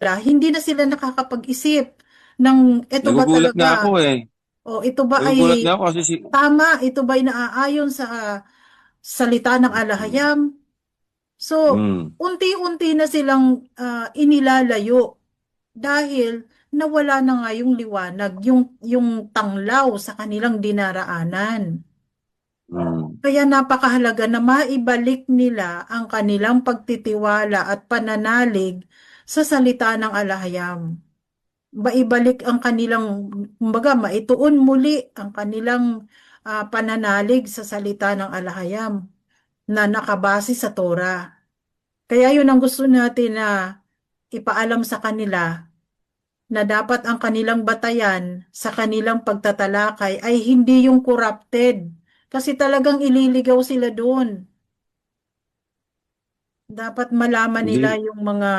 hindi na sila nakakapag-isip ng ito ba Nagugulat nga ako talaga eh. o ito ba Nagugulat ay nga ako kasi tama, ito ba ay naaayon sa salita ng Mm. alahayam. So, Mm. unti-unti na silang inilalayo dahil nawala na nga yung liwanag, yung tanglaw sa kanilang dinaraanan. Mm. Kaya napakahalaga na maibalik nila ang kanilang pagtitiwala at pananalig sa salita ng alahayam. Maibalik ang kanilang, kumbaga, maituon muli ang kanilang pananalig sa salita ng alahayam na nakabase sa Torah. Kaya yun ang gusto natin na ipaalam sa kanila na dapat ang kanilang batayan sa kanilang pagtatalakay ay hindi yung corrupted. Kasi talagang ililigaw sila doon. Dapat malaman nila Hindi. yung mga,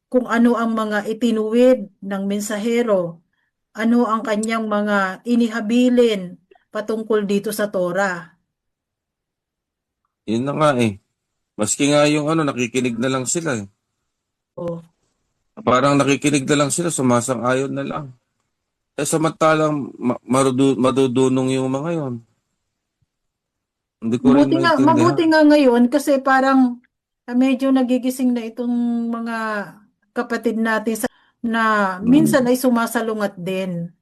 kung ano ang mga itinuwid ng mensahero, ano ang kanyang mga inihabilin patungkol dito sa Torah. Yun na nga eh. Maski nga yung ano, nakikinig na lang sila eh. O, Parang nakikinig na lang sila, sumasang-ayon na lang. Eh samantalang madudunong yung mga yon. Hindi ko rin mabuti maintindihan. nga ngayon kasi parang medyo nagigising na itong mga kapatid natin na minsan Mm. ay sumasalungat din.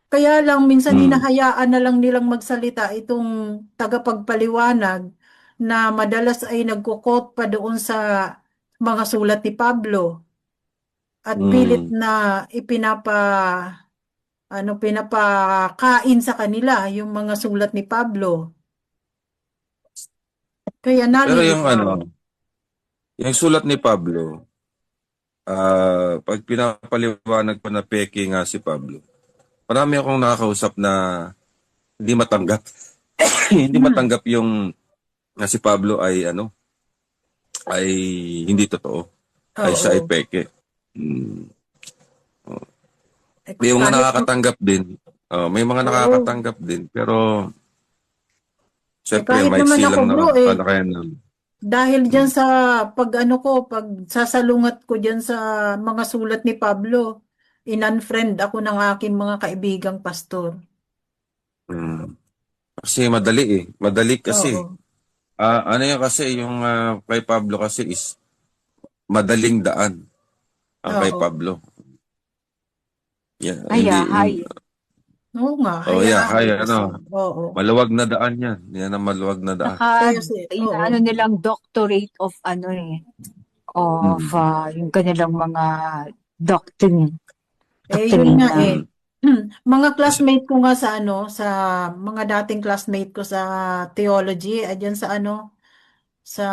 Kaya lang minsan Mm. hinahayaan na lang nilang magsalita itong tagapagpaliwanag na madalas ay nagkukot pa doon sa mga sulat ni Pablo at pilit Mm. na pinapakain sa kanila yung mga sulat ni Pablo. Kaya Pero yung nalilito. ano, yung sulat ni Pablo, pag pinapaliwanag pa na peke nga si Pablo, marami akong nakakausap na hindi matanggap. Hindi Hmm. matanggap yung na si Pablo ay ano, ay hindi totoo. Ay siya ay Oo. peke. Mm. Eh, May mga kahit, nakakatanggap din. May mga oo. nakakatanggap din. Pero, siyempre, Kahit naman maiksi ako lang bro, na talakayan namin. dahil dyan Mm. sa pag sasalungat ko dyan sa mga sulat ni Pablo, in-unfriend ako ng aking mga kaibigang pastor. Mm. Kasi madali eh. Madali kasi. Oo. Ano yan kasi, yung kay Pablo kasi is madaling daan ang kay Oo. Pablo. Yeah, Kaya, hindi, hay. Oo nga, oh yeah, hayaan hay, mo ano, siya. Oo. maluwag na daan yan. Yan ang maluwag na daan. Saka, Kaya oo. inaano nilang doctorate of ano of Mm. yung kanilang mga doctrine, Yun nga doktrina. Mm. Mga Kasi, classmate ko nga sa sa mga dating classmate ko sa theology, dyan sa sa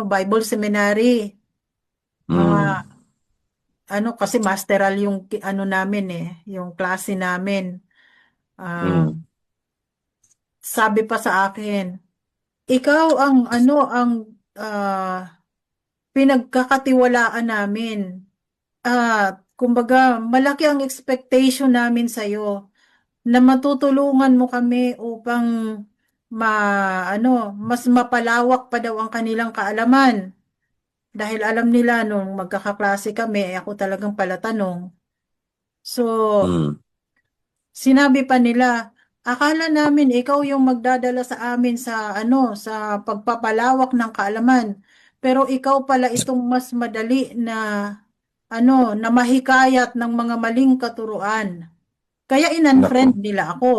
Bible Seminary. Mga mm. kasi masteral yung namin yung klase namin. Ah, Mm. sabi pa sa akin, ikaw ang pinagkakatiwalaan namin. Kumbaga, malaki ang expectation namin sa iyo na matutulungan mo kami upang ma mas mapalawak pa daw ang kanilang kaalaman. Dahil alam nila nung magkakaklase kami, ako talagang palatanong. So, Mm. sinabi pa nila, akala namin ikaw yung magdadala sa amin sa sa pagpapalawak ng kaalaman. Pero ikaw pala itong mas madali na na mahikayat ng mga maling katuruan. Kaya in-unfriend Nako. nila ako.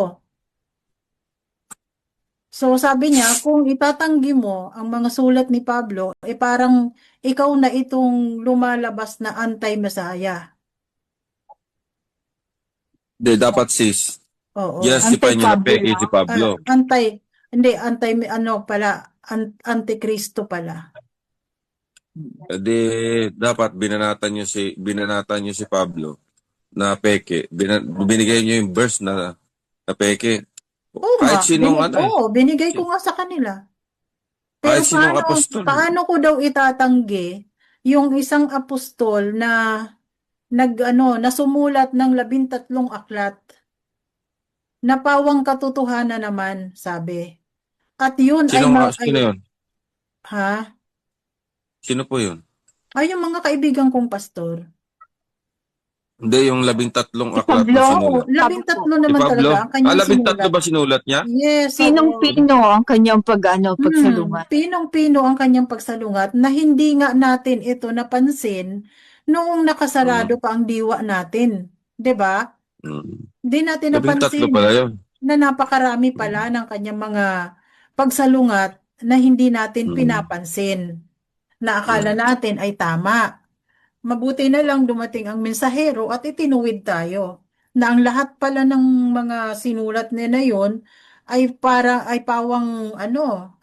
So sabi niya, kung itatanggi mo ang mga sulat ni Pablo, parang ikaw na itong lumalabas na anti-Messiah. Hindi, dapat sis, Oo. justify nyo na Anti-Pablo peke si lang. Pablo. Anti, hindi, pala, antikristo pala. Di dapat binanatan nyo si Pablo na peke. Binigay nyo yung verse na peke. Oo nga, Kahit sinong ano eh. binigay ko nga sa kanila. Pero Kahit sinong apostol. paano ko daw itatanggi yung isang apostol na na sumulat ng 13 aklat na pawang katotohanan naman, sabi. At yun ay Sino yun? ha? Sino po yun? Ay, yung mga kaibigan kong pastor. Hindi, yung 13 Si aklat na Pablo, Oo, sinulat. Pablo po. 13 Si naman Pablo? talaga ang Ah, kanyang 13 sinulat. ba sinulat niya? Yes, oo. Pinong-pino ang kanyang pagsalungat. Pinong-pino ang kanyang pagsalungat na hindi nga natin ito napansin noong nakasarado Mm. pa ang diwa natin. 'Di ba? Mm. Hindi natin 13 napansin pala yun. na napakarami pala Mm. ng kanyang mga pagsalungat na hindi natin Mm. pinapansin, na akala Mm. natin ay tama. Mabuti na lang dumating ang mensahero at itinuwid tayo na ang lahat pala ng mga sinulat niya na yon ay pawang ano,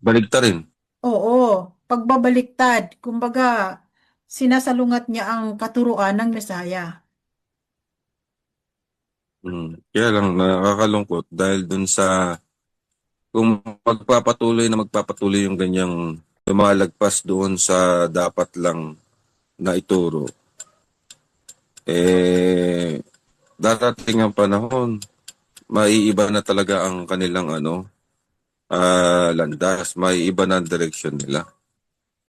Baligta rin. oo, pagbabaliktad. Kumbaga, sinasalungat niya ang katuruan ng Mesaya. Kaya lang nakakalungkot dahil dun sa kung magpapatuloy yung ganyang lumalagpas doon sa dapat lang na ituro, eh, darating ang panahon, maiiba na talaga ang kanilang landas, maiiba na ang direksyon nila.